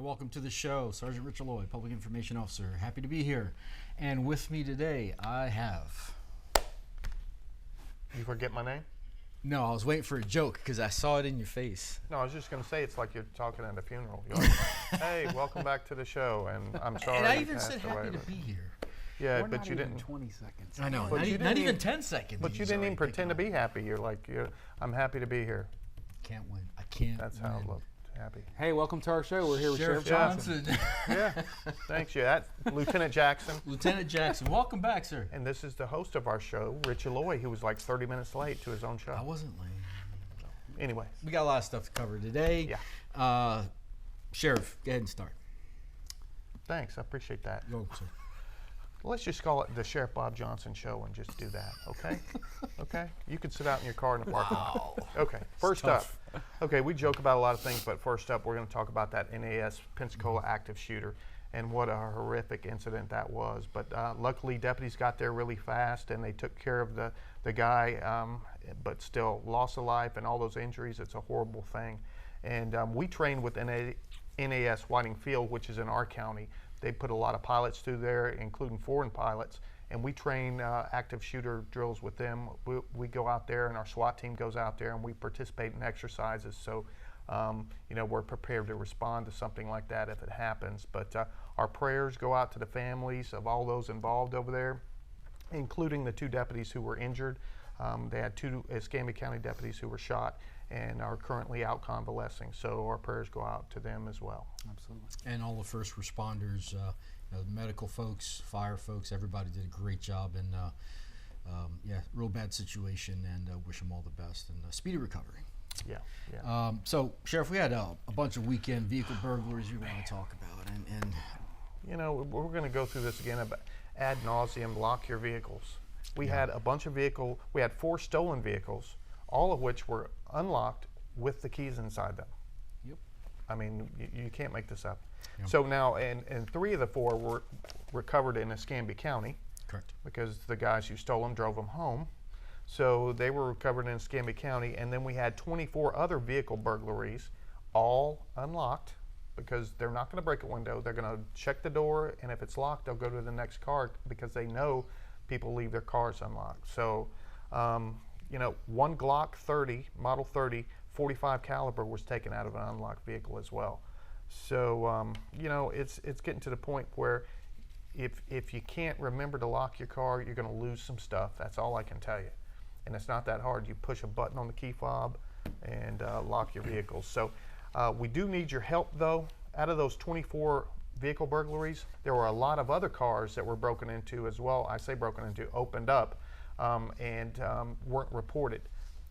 welcome to the show. Sergeant Richard Lloyd, Public Information Officer. Happy to be here. And with me today, I have... You forget my name? No, I was waiting for a joke because I saw it in your face. No, I was just going to say it's like you're talking at a funeral. You're like, hey, welcome back to the show, and I'm sorry. And I even said happy to be here. Yeah, We're but not you even didn't. 20 seconds. I know, But not even 10 seconds. But you didn't even pretend to be happy. You're like, I'm happy to be here. Can't win. I can't That's win. how I look. Happy. Hey, welcome to our show. We're here with Sheriff Johnson. Yeah, thanks. Yeah, that's Lieutenant Jackson. Lieutenant Jackson, welcome back, sir. And this is the host of our show, Richard Lloyd, who was like 30 minutes late to his own show. I wasn't late. Anyway. We got a lot of stuff to cover today. Yeah. Sheriff, go ahead and start. Thanks, I appreciate that. Go, sir. Let's just call it the Sheriff Bob Johnson Show and just do that, okay? Okay? You can sit out in your car in the parking lot. Okay, first up. Okay, we joke about a lot of things, but first up, we're going to talk about that NAS Pensacola active shooter and what a horrific incident that was. But luckily, deputies got there really fast and they took care of the guy, but still loss of life and all those injuries. It's a horrible thing. And we trained with NAS Whiting Field, which is in our county. They put a lot of pilots through there, including foreign pilots, and we train active shooter drills with them. We go out there, and our SWAT team goes out there, and we participate in exercises. So, we're prepared to respond to something like that if it happens. But our prayers go out to the families of all those involved over there, including the 2 deputies who were injured. They had 2 Escambia County deputies who were shot and are currently out convalescing. So our prayers go out to them as well. Absolutely. And all the first responders, the medical folks, fire folks, everybody did a great job. And real bad situation, and wish them all the best and speedy recovery. Yeah. So, Sheriff, we had a bunch of weekend vehicle burglaries we want to talk about. And we're going to go through this again about ad nauseum, lock your vehicles. We had a bunch of we had 4 stolen vehicles, all of which were unlocked with the keys inside them. Yep. I mean, you can't make this up. Yep. So now, and 3 of the 4 were recovered in Escambia County. Correct. Because the guys who stole them drove them home. So they were recovered in Escambia County. And then we had 24 other vehicle burglaries, all unlocked, because they're not going to break a window. They're going to check the door, and if it's locked, they'll go to the next car because they know people leave their cars unlocked. So, 1 Glock 30, Model 30, 45 caliber was taken out of an unlocked vehicle as well. So, it's getting to the point where if you can't remember to lock your car, you're going to lose some stuff. That's all I can tell you. And it's not that hard. You push a button on the key fob and lock your vehicles. So we do need your help, though. Out of those 24 vehicle burglaries, there were a lot of other cars that were broken into as well. I say broken into, opened up, and weren't reported.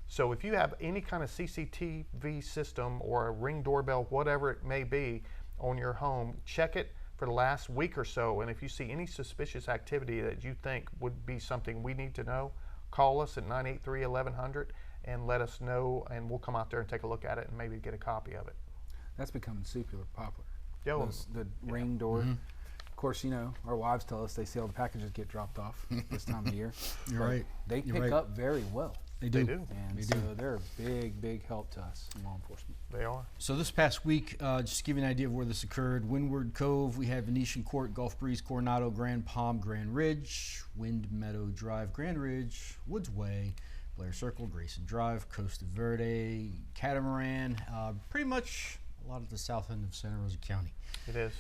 So if you have any kind of CCTV system or a Ring doorbell, whatever it may be, on your home, check it for the last week or so. And if you see any suspicious activity that you think would be something we need to know, call us at 983-1100 and let us know, and we'll come out there and take a look at it and maybe get a copy of it. That's becoming super popular. Yo, The Ring door. Mm-hmm. Of course, our wives tell us they see all the packages get dropped off this time of year. You're right. They pick up very well. They do. And so they're a big help to us in law enforcement. They are. So this past week, just to give you an idea of where this occurred, Windward Cove, we had Venetian Court, Gulf Breeze, Coronado, Grand Palm, Grand Ridge, Wind Meadow Drive, Grand Ridge, Woods Way, Blair Circle, Grayson Drive, Costa Verde, Catamaran, pretty much a lot of the south end of Santa Rosa County. It is.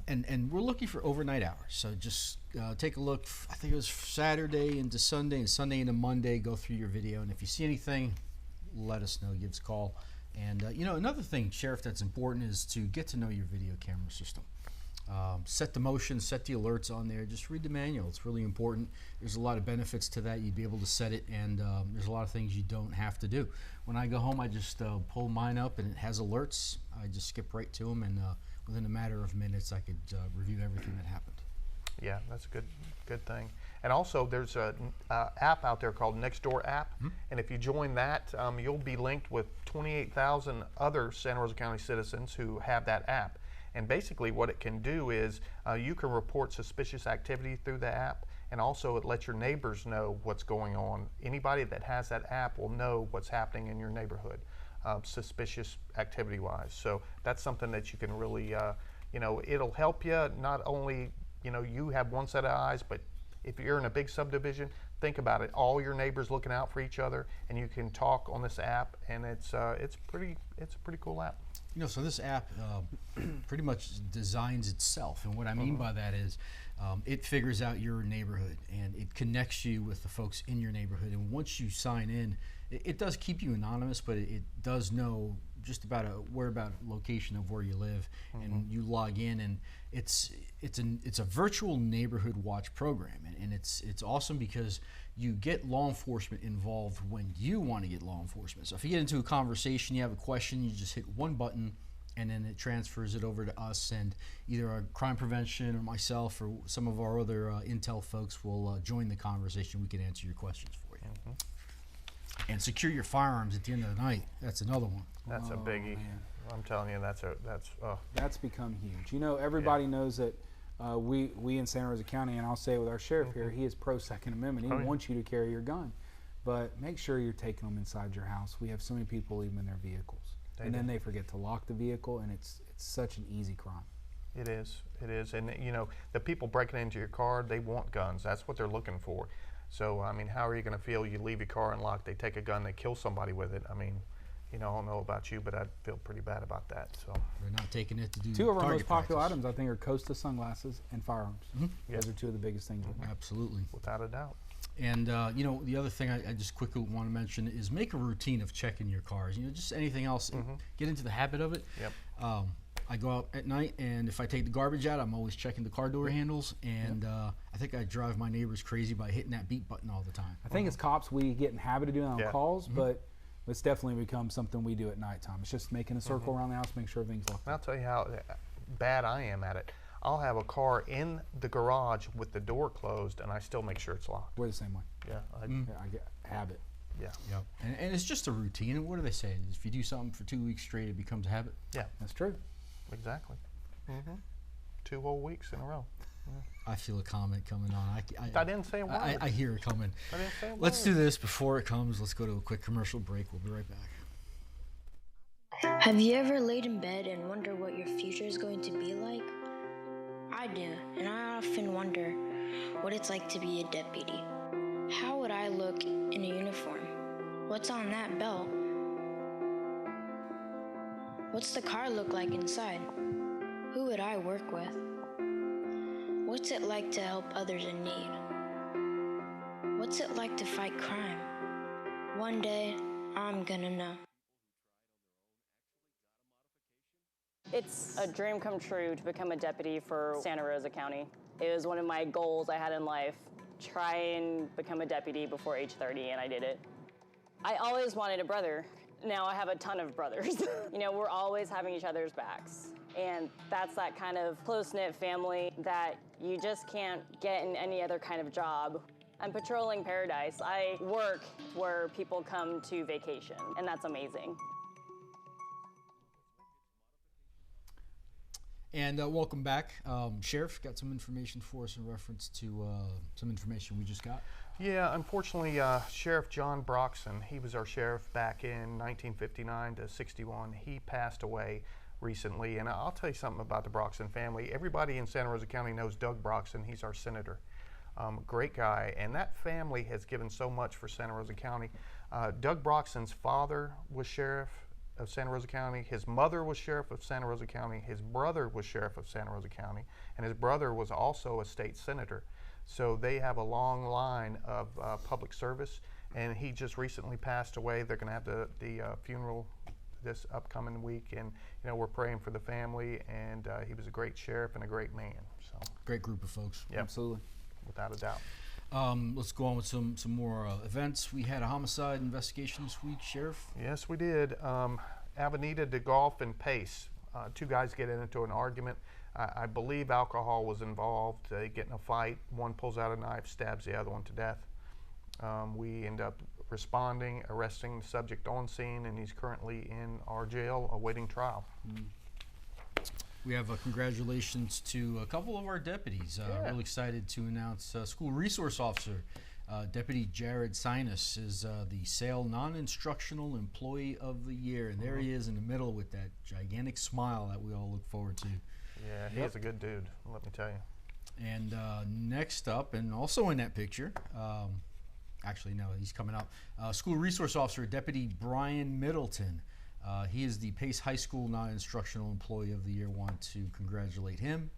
And we're looking for overnight hours. So just take a look. I think it was Saturday into Sunday and Sunday into Monday. Go through your video. And if you see anything, let us know. Give us a call. And, another thing, Sheriff, that's important is to get to know your video camera system. Set the motion, set the alerts on there. Just read the manual. It's really important. There's a lot of benefits to that. You'd be able to set it, and there's a lot of things you don't have to do. When I go home, I just pull mine up, and it has alerts. I just skip right to them, and within a matter of minutes, I could review everything that happened. Yeah, that's a good thing. And also, there's an app out there called Nextdoor app, and if you join that, you'll be linked with 28,000 other Santa Rosa County citizens who have that app. And basically what it can do is you can report suspicious activity through the app, and also it lets your neighbors know what's going on. Anybody that has that app will know what's happening in your neighborhood. suspicious activity-wise. So that's something that you can really, you know, it'll help you. Not only, you know, you have one set of eyes, but if you're in a big subdivision, think about it. All your neighbors looking out for each other, and you can talk on this app, and it's a pretty cool app. You know, so this app pretty much designs itself, and what I mean by that is it figures out your neighborhood and it connects you with the folks in your neighborhood. And once you sign in, it does keep you anonymous, but it does know just about a whereabout location of where you live, and you log in, and it's a virtual neighborhood watch program, and it's awesome because you get law enforcement involved when you want to get law enforcement. So if you get into a conversation, you have a question, you just hit one button, and then it transfers it over to us, and either our crime prevention or myself or some of our other intel folks will join the conversation. We can answer your questions for you. And secure your firearms at the end of the night. That's another one. That's a biggie. Man. I'm telling you, That's become huge. You know, everybody knows that we in Santa Rosa County, and I'll say it with our sheriff here, he is pro Second Amendment. He wants you to carry your gun, but make sure you're taking them inside your house. We have so many people leave them in their vehicles, then they forget to lock the vehicle, and it's such an easy crime. It is, and you know, the people breaking into your car, they want guns. That's what they're looking for. So, I mean, how are you going to feel? You leave your car unlocked, they take a gun, they kill somebody with it. I mean, you know, I don't know about you, but I'd feel pretty bad about that. So We're not taking it to do Two of our target most popular practice. items, I think, are Costa sunglasses and firearms. Those are two of the biggest things. Absolutely. without a doubt. And you know, the other thing I just quickly want to mention is make a routine of checking your cars. You know, just anything else, get into the habit of it. Yep. I go out at night, and if I take the garbage out, I'm always checking the car door handles. And I think I drive my neighbors crazy by hitting that beep button all the time. I think as cops, we get in the habit of doing it on calls, but it's definitely become something we do at nighttime. It's just making a circle around the house, make sure everything's locked. And I'll tell you how bad I am at it. I'll have a car in the garage with the door closed, and I still make sure it's locked. We're the same way. Yeah. Yeah, I get habit. Yeah. Yep. And it's just a routine. And what do they say? If you do something for 2 weeks straight, it becomes a habit. Yeah. That's true. Exactly. 2 whole weeks in a row. I feel a comment coming on. I didn't say a word. I hear it coming. I didn't say a Let's word. do this before it comes. Let's go to a quick commercial break. We'll be right back. Have you ever laid in bed and wonder what your future is going to be like? I do, and I often wonder what it's like to be a deputy. How would I look in a uniform? What's on that belt? What's the car look like inside? Who would I work with? What's it like to help others in need? What's it like to fight crime? One day, I'm gonna know. It's a dream come true to become a deputy for Santa Rosa County. It was one of my goals I had in life, try and become a deputy before age 30, and I did it. I always wanted a brother. Now I have a ton of brothers. You know, we're always having each other's backs. And that's that kind of close-knit family that you just can't get in any other kind of job. I'm patrolling Paradise. I work where people come to vacation, and that's amazing. And welcome back. Sheriff, got some information for us in reference to some information we just got. Yeah, unfortunately, Sheriff John Broxson, he was our sheriff back in 1959 to 61. He passed away recently, and I'll tell you something about the Broxson family. Everybody in Santa Rosa County knows Doug Broxson. He's our senator. Great guy, and that family has given so much for Santa Rosa County. Doug Broxson's father was sheriff of Santa Rosa County. His mother was sheriff of Santa Rosa County. His brother was sheriff of Santa Rosa County, and his brother was also a state senator. So they have a long line of public service, and he just recently passed away. They're going to have the funeral this upcoming week, and you know, we're praying for the family, and he was a great sheriff and a great man. So Great group of folks. Yep. Absolutely. Without a doubt. Let's go on with some more events. We had a homicide investigation this week, Sheriff. Yes, we did. Avenida de Golf and Pace. Two guys get into an argument. I believe alcohol was involved. They get in a fight. One pulls out a knife, stabs the other one to death. We end up responding, arresting the subject on scene, and he's currently in our jail awaiting trial. We have congratulations to a couple of our deputies. Really excited to announce School Resource Officer Deputy Jared Sinus is the SAIL Non-Instructional Employee of the Year, and there he is in the middle with that gigantic smile that we all look forward to. Yeah, he is a good dude, let me tell you. And next up, and also in that picture, actually no, he's coming up, School Resource Officer Deputy Brian Middleton. He is the Pace High School Non-Instructional Employee of the Year. Want to congratulate him.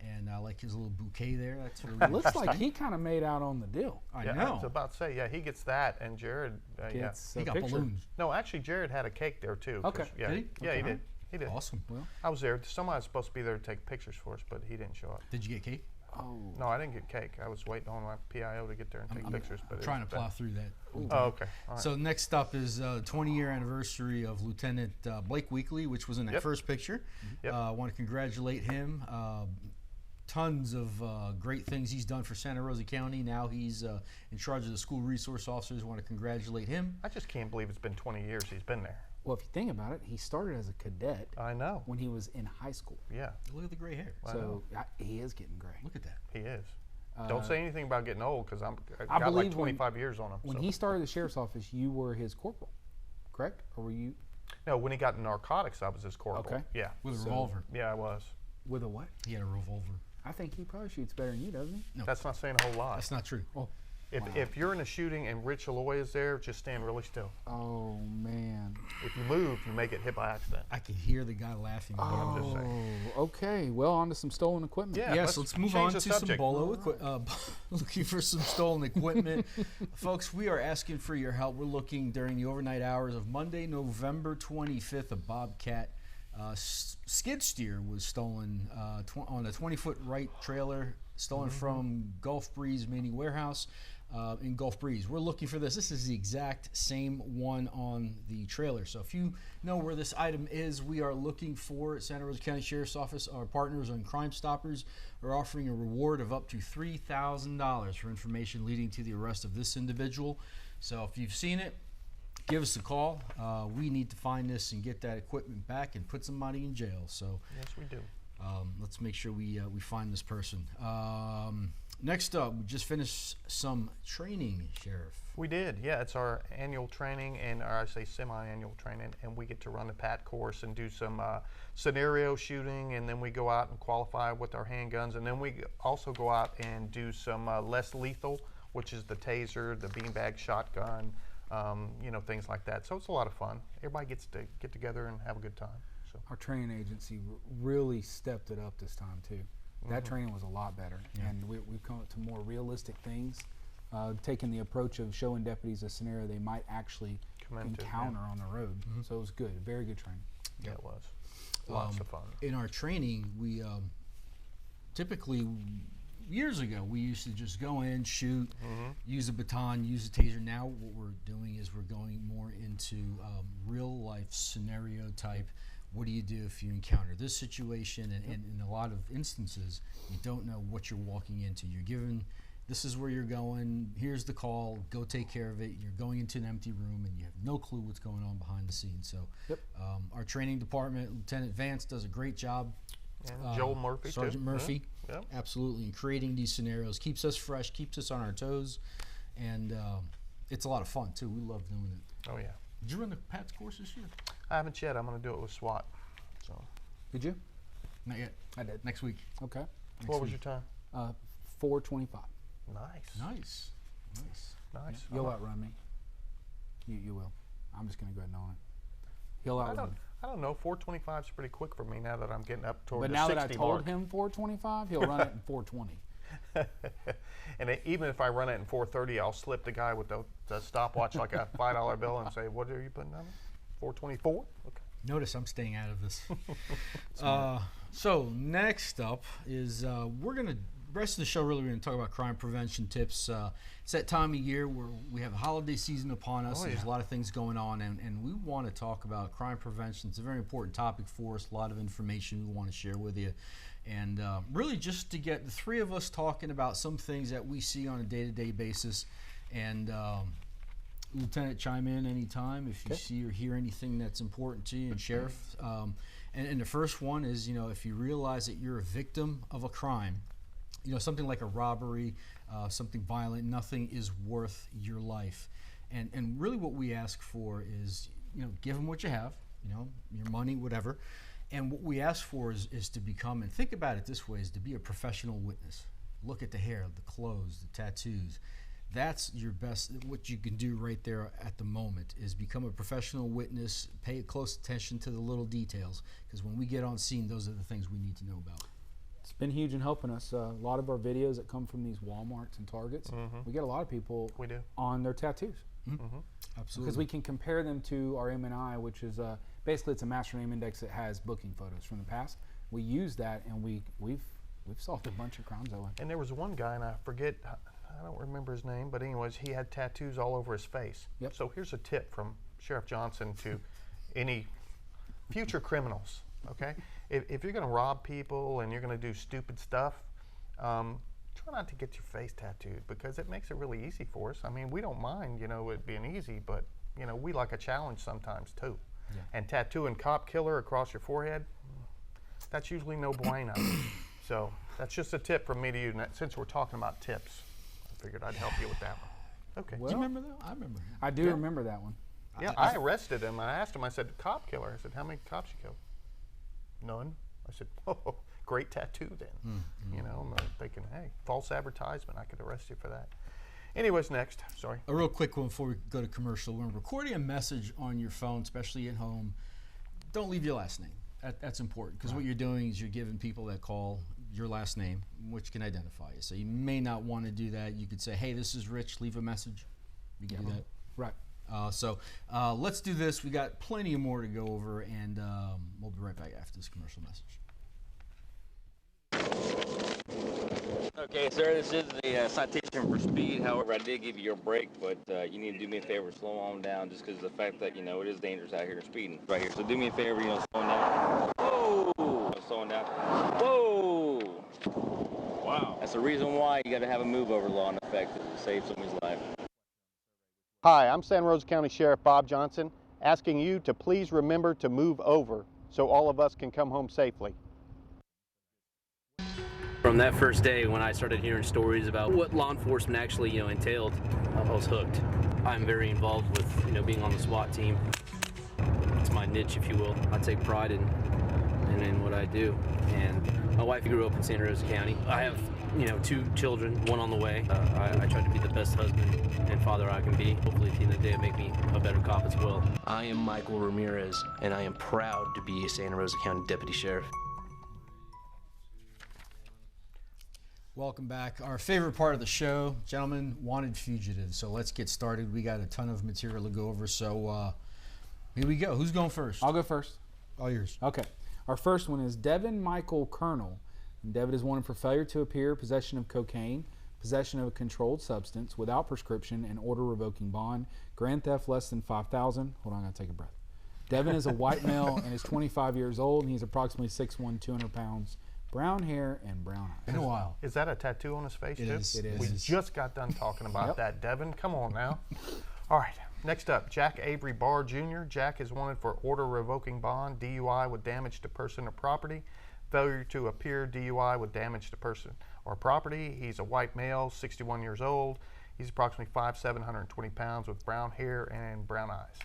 And I like his little bouquet there. That's really It looks like he kind of made out on the deal. I Yeah, I know. was about to say, yeah, he gets that, and Jared, Gets He a got picture. balloons. No, actually, Jared had a cake there too. 'cause- Okay. Yeah, Did he? Yeah, he Okay. did. He did. Awesome. Well, I was there. Somebody was supposed to be there to take pictures for us, but he didn't show up. Did you get cake? oh, No, I didn't get cake. I was waiting on my PIO to get there and take pictures. But I'm it trying to was plow bad. through that. Oh, okay. All right. So next up is 20-year anniversary of Lieutenant Blake Weekly, which was in that Yep. first picture. Yep. I want to congratulate him. Tons of great things he's done for Santa Rosa County. Now he's in charge of the school resource officers. Want to congratulate him. I just can't believe it's been 20 years he's been there. well, if you think about it, he started as a cadet I know. when he was in high school. Yeah, Look at the gray hair. So he is getting gray. Look at that. he is. Don't say anything about getting old because I I got like believe when- 25 years on him. When so. he started the sheriff's office, you were his corporal, correct? Or were you No, when he got in narcotics, I was his corporal. Okay. Yeah. With a So- revolver. Yeah, I was. with a what? He had a revolver. I think he probably shoots better than you, doesn't he? No. That's not saying a whole lot. That's not true. Oh, If you're in a shooting and Rich Aloy is there, just stand really still. oh man. If you move, you may get hit by accident. I can hear the guy laughing. I'm just saying. Oh, okay. Well, on to some stolen equipment. Yeah. Yes, let's move change on the to some subject. bolo looking for some stolen equipment. Folks, we are asking for your help. We're looking during the overnight hours of Monday, November 25th. A Bobcat skid steer was stolen on a 20-foot right trailer, stolen from Gulf Breeze Mini Warehouse in Gulf Breeze. We're looking for this. This is the exact same one on the trailer. So if you know where this item is, we are looking for it. Santa Rosa County Sheriff's Office. Our partners on Crime Stoppers are offering a reward of up to $3,000 for information leading to the arrest of this individual. So if you've seen it, give us a call. We need to find this and get that equipment back and put somebody in jail. So Yes, we do. let's make sure we find this person. Next up, we just finished some training, Sheriff. We did, yeah. It's our annual training, or I say semi-annual training, and we get to run the PAT course and do some scenario shooting, and then we go out and qualify with our handguns, and then we also go out and do some less lethal, which is the taser, the beanbag shotgun, things like that. So it's a lot of fun. Everybody gets to get together and have a good time. So. Our training agency really stepped it up this time too. That training was a lot better, and we've come up to more realistic things, taking the approach of showing deputies a scenario they might actually Come into, encounter on the road. So it was good, very good training. Yeah, it was. Lots of fun. In our training, we typically, years ago, we used to just go in, shoot, use a baton, use a taser. Now what we're doing is we're going more into real life scenario type. What do you do if you encounter this situation? And in a lot of instances, you don't know what you're walking into. You're given, this is where you're going, here's the call, go take care of it. You're going into an empty room and you have no clue what's going on behind the scenes. So our training department, Lieutenant Vance, does a great job. And Joel Murphy, Sergeant too. Murphy, Yeah. absolutely, in creating these scenarios, keeps us fresh, keeps us on our toes, and it's a lot of fun too. We love doing it. Oh, yeah. Did you run the PATS course this year? I haven't yet. I'm going to do it with SWAT. So, Did you? Not yet. I did. Next week. Okay. what was your time? 4:25. Nice. Nice. Nice. You'll outrun me. You will. I'm just going to go ahead and own it. He'll outrun me. I don't know. 4:25 is pretty quick for me now that I'm getting up toward But the now 60 that I told mark. him 4:25, he'll run it in 4:20. And even if I run it in 4:30, I'll slip the guy with the stopwatch like a $5 bill and say, "What are you putting on it? 4:24?" Okay. Notice I'm staying out of this. So next up is we're going to, rest of the show really we're going to talk about crime prevention tips. It's that time of year where we have a holiday season upon us. Oh, There's yeah. a lot of things going on, and we want to talk about crime prevention. It's a very important topic for us, a lot of information we want to share with you. And really just to get the three of us talking about some things that we see on a day-to-day basis. And Lieutenant, chime in anytime if you see or hear anything that's important to you, and Sheriff. And the first one is, if you realize that you're a victim of a crime, you know, something like a robbery, something violent, nothing is worth your life. And really what we ask for is, you know, give them what you have, you know, your money, whatever. And what we ask for is to become, and think about it this way, is to be a professional witness. Look at the hair, the clothes, the tattoos. That's your best, what you can do right there at the moment is become a professional witness, pay close attention to the little details, because when we get on scene, those are the things we need to know about. It's been huge in helping us. A lot of our videos that come from these Walmarts and Targets, we get a lot of people on their tattoos. Absolutely. Because we can compare them to our M&I, which is basically it's a master name index that has booking photos from the past. We use that, and we've solved a bunch of crimes that way. And there was one guy, and I forget, I don't remember his name, but anyways, he had tattoos all over his face. Yep. So here's a tip from Sheriff Johnson to any future criminals, okay? If you're going to rob people and you're going to do stupid stuff, try not to get your face tattooed, because it makes it really easy for us. I mean, we don't mind, you know, it being easy, but, you know, we like a challenge sometimes too. Yeah. And tattooing cop killer across your forehead, that's usually no bueno. So that's just a tip from me to you. And since we're talking about tips, I figured I'd help you with that one. Okay. Well, do you remember that? I remember. I do remember that one. Yeah, I arrested him. I asked him, I said, cop killer. I said, how many cops you killed? None. I said, oh, great tattoo then. You know, I'm thinking, hey, false advertisement. I could arrest you for that. Anyways, next. Sorry. A real quick one before we go to commercial. When recording a message on your phone, especially at home, don't leave your last name. That's important, because what you're doing is you're giving people that call your last name, which can identify you. So you may not want to do that. You could say, hey, this is Rich, leave a message. You can do that. Right. So let's do this. We got plenty more to go over, and we'll be right back after this commercial message. Okay, sir, this is a citation for speed. However, I did give you your break, but you need to do me a favor, slow on down, just because of the fact that, you know, it is dangerous out here speeding right here. So do me a favor, you know, slowing down. Whoa! Slowing down. Whoa! Wow. That's the reason why you got to have a move over law in effect to save somebody's life. Hi, I'm Santa Rosa County Sheriff Bob Johnson, asking you to please remember to move over so all of us can come home safely. From that first day when I started hearing stories about what law enforcement actually, you know, entailed, I was hooked. I'm very involved with, you know, being on the SWAT team. It's my niche, if you will. I take pride in what I do. And my wife grew up in Santa Rosa County. I have, you know, 2 children, 1 on the way. I try to be the best husband and father I can be. Hopefully at the end of the day it'll make me a better cop as well. I am Michael Ramirez, and I am proud to be a Santa Rosa County Deputy Sheriff. Welcome back. Our favorite part of the show, gentlemen, wanted fugitives. So let's get started. We got a ton of material to go over. So here we go. Who's going first? I'll go first. All yours. Okay. Our first one is Devin Michael Colonel. And Devin is wanted for failure to appear, possession of cocaine, possession of a controlled substance without prescription, and order revoking bond, grand theft less than $5,000. Hold on, I gotta take a breath. Devin is a white male and is 25 years old, and he's approximately 6'1", 200 pounds, brown hair and brown eyes. Been a while. Is that a tattoo on his face too? It is. We just got done talking about that, Devin. Come on now. All right. Next up, Jack Avery Barr Jr. Jack is wanted for order revoking bond, DUI with damage to person or property, failure to appear, DUI with damage to person or property. He's a white male, 61 years old. He's approximately 5'7", 120 pounds with brown hair and brown eyes.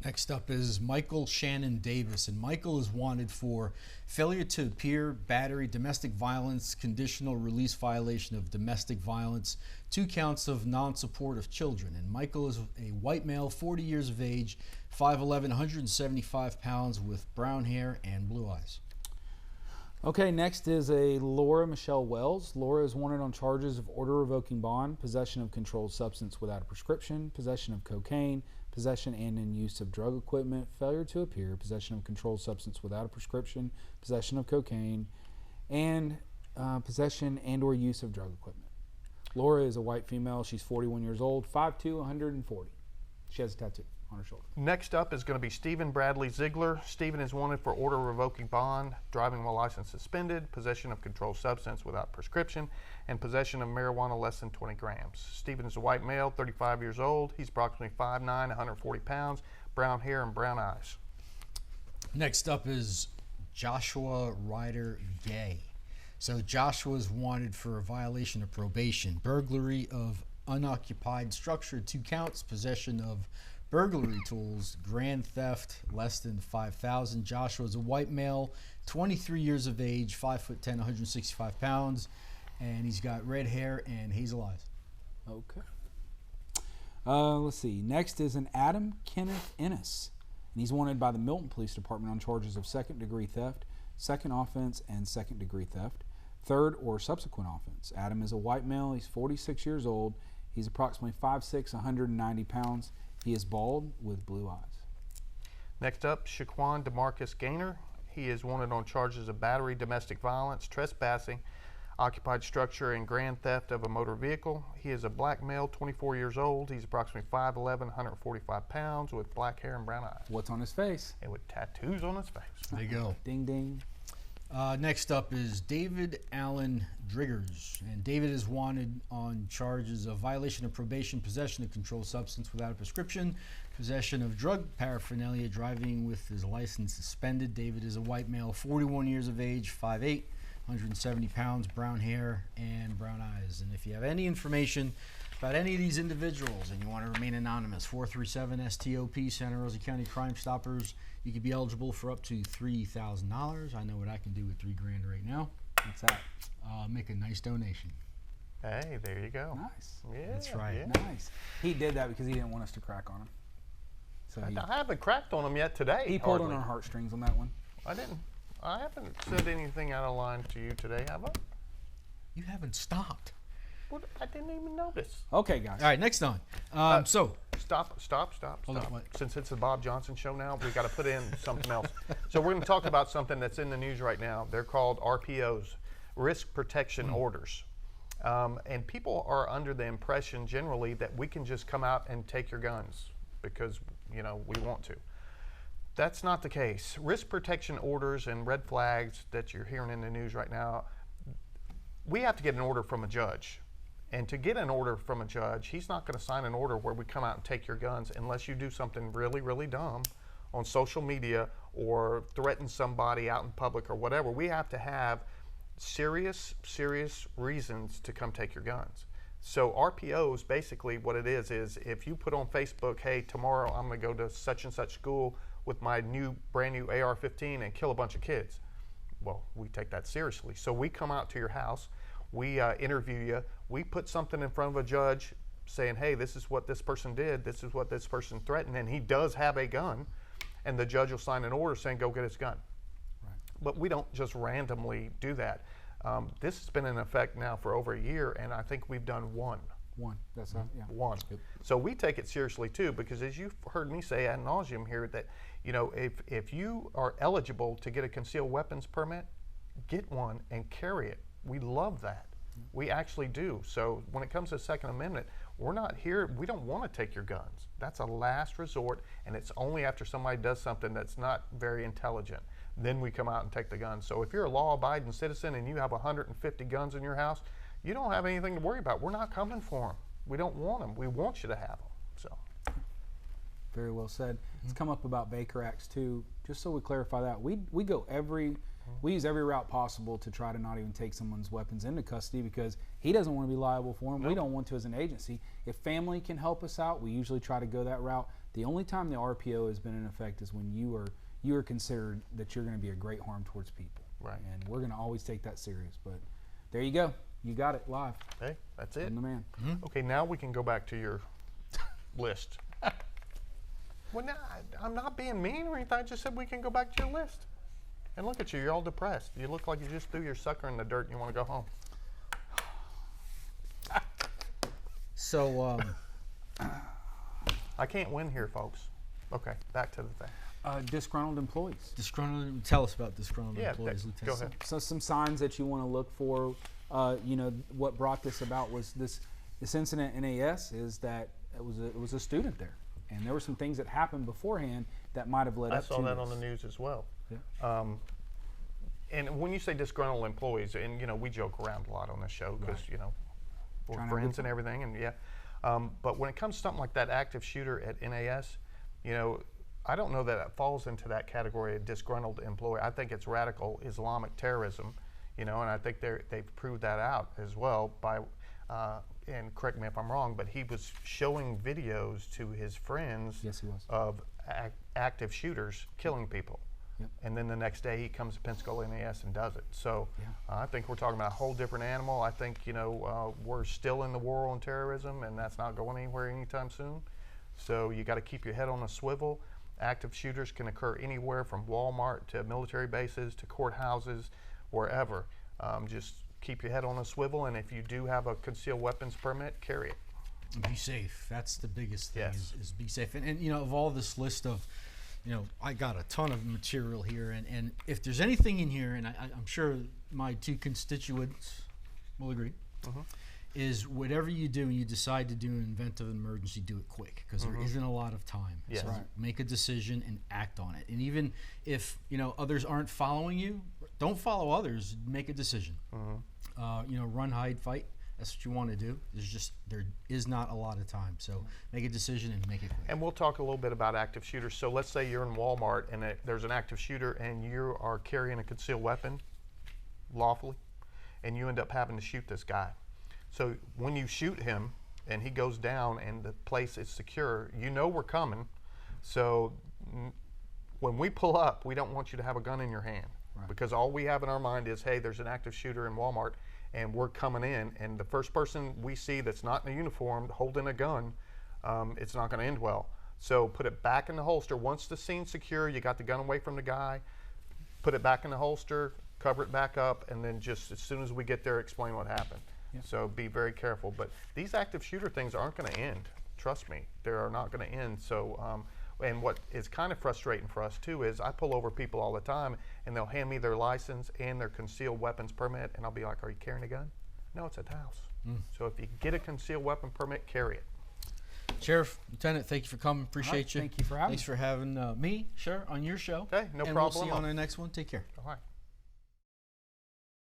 Next up is Michael Shannon Davis, and Michael is wanted for failure to appear, battery, domestic violence, conditional release violation of domestic violence, 2 counts of non-support of children. And Michael is a white male, 40 years of age, 5'11", 175 pounds with brown hair and blue eyes. Okay, next is a Laura Michelle Wells. Laura is wanted on charges of order revoking bond, possession of controlled substance without a prescription, possession of cocaine, possession and in use of drug equipment, failure to appear, possession of controlled substance without a prescription, possession of cocaine, and possession and or use of drug equipment. Laura is a white female. She's 41 years old, 5'2", 140. She has a tattoo on her shoulder. Next up is going to be Stephen Bradley Ziegler. Stephen is wanted for order revoking bond, driving while license suspended, possession of controlled substance without prescription, and possession of marijuana less than 20 grams. Stephen is a white male, 35 years old. He's approximately 5'9", 140 pounds, brown hair and brown eyes. Next up is Joshua Ryder Gay. So Joshua's wanted for a violation of probation, burglary of unoccupied structure, 2 counts, possession of burglary tools, grand theft less than $5,000. Joshua's a white male, 23 years of age, 5'10", 165 pounds, and he's got red hair and hazel eyes. Okay. Let's see. Next is an Adam Kenneth Ennis, and he's wanted by the Milton Police Department on charges of second-degree theft, second offense, and second-degree theft, third or subsequent offense. Adam is a white male. He's 46 years old. He's approximately 5'6", 190 pounds. He is bald with blue eyes. Next up, Shaquan DeMarcus Gaynor. He is wanted on charges of battery, domestic violence, trespassing, occupied structure, and grand theft of a motor vehicle. He is a black male, 24 years old. He's approximately 5'11", 145 pounds with black hair and brown eyes. What's on his face? And with tattoos on his face. There you go. Ding, ding. Next up is David Allen Driggers, and David is wanted on charges of violation of probation, possession of controlled substance without a prescription, possession of drug paraphernalia, driving with his license suspended. David is a white male, 41 years of age, 5'8", 170 pounds, brown hair and brown eyes. And if you have any information about any of these individuals and you want to remain anonymous, 437-STOP, Santa Rosa County Crime Stoppers. You could be eligible for up to $3,000. I know what I can do with $3,000 right now. What's that? Make a nice donation. Hey, there you go. Nice. Yeah, That's right. Yeah. Nice. He did that because he didn't want us to crack on him. So I haven't cracked on him yet today. he pulled hardly. on our heartstrings on that one. I didn't. I haven't said anything out of line to you today, have I? You haven't stopped. What? I didn't even notice. Okay, guys. All right, next on. So, Stop. Hold on, what? Since it's the Bob Johnson show now, we got to put in something else. So we're going to talk about something that's in the news right now. They're called RPOs, Risk Protection Orders. And people are under the impression generally that we can just come out and take your guns because, you know, we want to. That's not the case. Risk protection orders and red flags that you're hearing in the news right now, we have to get an order from a judge. And to get an order from a judge, he's not going to sign an order where we come out and take your guns unless you do something really, really dumb on social media or threaten somebody out in public or whatever. We have to have serious reasons to come take your guns. So RPOs, basically what it is if you put on Facebook, hey, tomorrow I'm going to go to such and such school with my brand new AR-15 and kill a bunch of kids. Well, we take that seriously. So we come out to your house, we interview you, we put something in front of a judge saying, hey, this is what this person did, this is what this person threatened, and he does have a gun, and the judge will sign an order saying, go get his gun. Right. But we don't just randomly do that. This has been in effect now for over a year, and I think we've done one. That's yeah. One. Yep. So we take it seriously too, because as you've heard me say ad nauseum here, that you know, if you are eligible to get a concealed weapons permit, get one and carry it. We love that. We actually do. So when it comes to the Second Amendment, we're not here, we don't want to take your guns. That's a last resort, and it's only after somebody does something that's not very intelligent, then we come out and take the guns. So if you're a law-abiding citizen and you have 150 guns in your house, you don't have anything to worry about. We're not coming for them. We don't want them. We want you to have them. So. Very well said. It's come up about Baker Acts too. Just so we clarify that, we go we use every route possible to try to not even take someone's weapons into custody because he doesn't want to be liable for them. Nope. We don't want to as an agency. If family can help us out, we usually try to go that route. The only time the RPO has been in effect is when you are considered that you're going to be a great harm towards people. Right. And we're going to always take that serious. But there you go. You got it live. Hey, that's it. I'm the man. Mm-hmm. Okay, now we can go back to your list. Well, no, I'm not being mean or anything. I just said we can go back to your list. And look at you, you're all depressed. You look like you just threw your sucker in the dirt and you want to go home. So, I can't win here, folks. Okay, back to the thing. Disgruntled employees. Tell us about disgruntled employees. Go ahead. So some signs that you want to look for. You know, what brought this about was this incident in AS is that it was a student there, and there were some things that happened beforehand that might have led up to this. I saw that on the news as well. Yeah. And when you say disgruntled employees, and you know, we joke around a lot on this show because you know we're friends and everything, and yeah. But when it comes to something like that active shooter at NAS, you know, I don't know that it falls into that category of disgruntled employee. I think it's radical Islamic terrorism. You know, and I think they've proved that out as well by, and correct me if I'm wrong, but he was showing videos to his friends Yes, he was. of active shooters killing people. Yep. And then the next day he comes to Pensacola NAS and does it. So Yeah. I think we're talking about a whole different animal. I think, you know, we're still in the war on terrorism, and that's not going anywhere anytime soon. So you got to keep your head on a swivel. Active shooters can occur anywhere from Walmart to military bases to courthouses, wherever. Just keep your head on a swivel, and if you do have a concealed weapons permit, carry it. Be safe. That's the biggest thing. Yes. Is be safe. And you know, of all this list of, you know, I got a ton of material here, and if there's anything in here, and I'm sure my two constituents will agree, is whatever you do and you decide to do an inventive emergency, do it quick, because there isn't a lot of time. Yes. So Right. make a decision and act on it. And even if, you know, others aren't following you, don't follow others. Make a decision. You know, run, hide, fight. That's what you want to do. There is not a lot of time. So make a decision and make it quick. And we'll talk a little bit about active shooters. So let's say you're in Walmart and there's an active shooter and you are carrying a concealed weapon lawfully, and you end up having to shoot this guy. So when you shoot him and he goes down and the place is secure, you know we're coming. So when we pull up, we don't want you to have a gun in your hand, because all we have in our mind is, hey, there's an active shooter in Walmart and we're coming in, and the first person we see that's not in a uniform holding a gun, it's not going to end well. So put it back in the holster. Once the scene's secure, you got the gun away from the guy, put it back in the holster, cover it back up, and then just as soon as we get there, explain what happened. Yeah. So be very careful. But these active shooter things aren't going to end. Trust me, they are not going to end. So, and what is kind of frustrating for us too is I pull over people all the time, and they'll hand me their license and their concealed weapons permit, and I'll be like, "Are you carrying a gun?" No, it's at the house. So if you get a concealed weapon permit, carry it. Sheriff, Lieutenant, thank you for coming. Appreciate you. Thank you for having Thanks for having me, sure, on your show. Okay, no and problem. We'll see you on the next one. Take care. All right.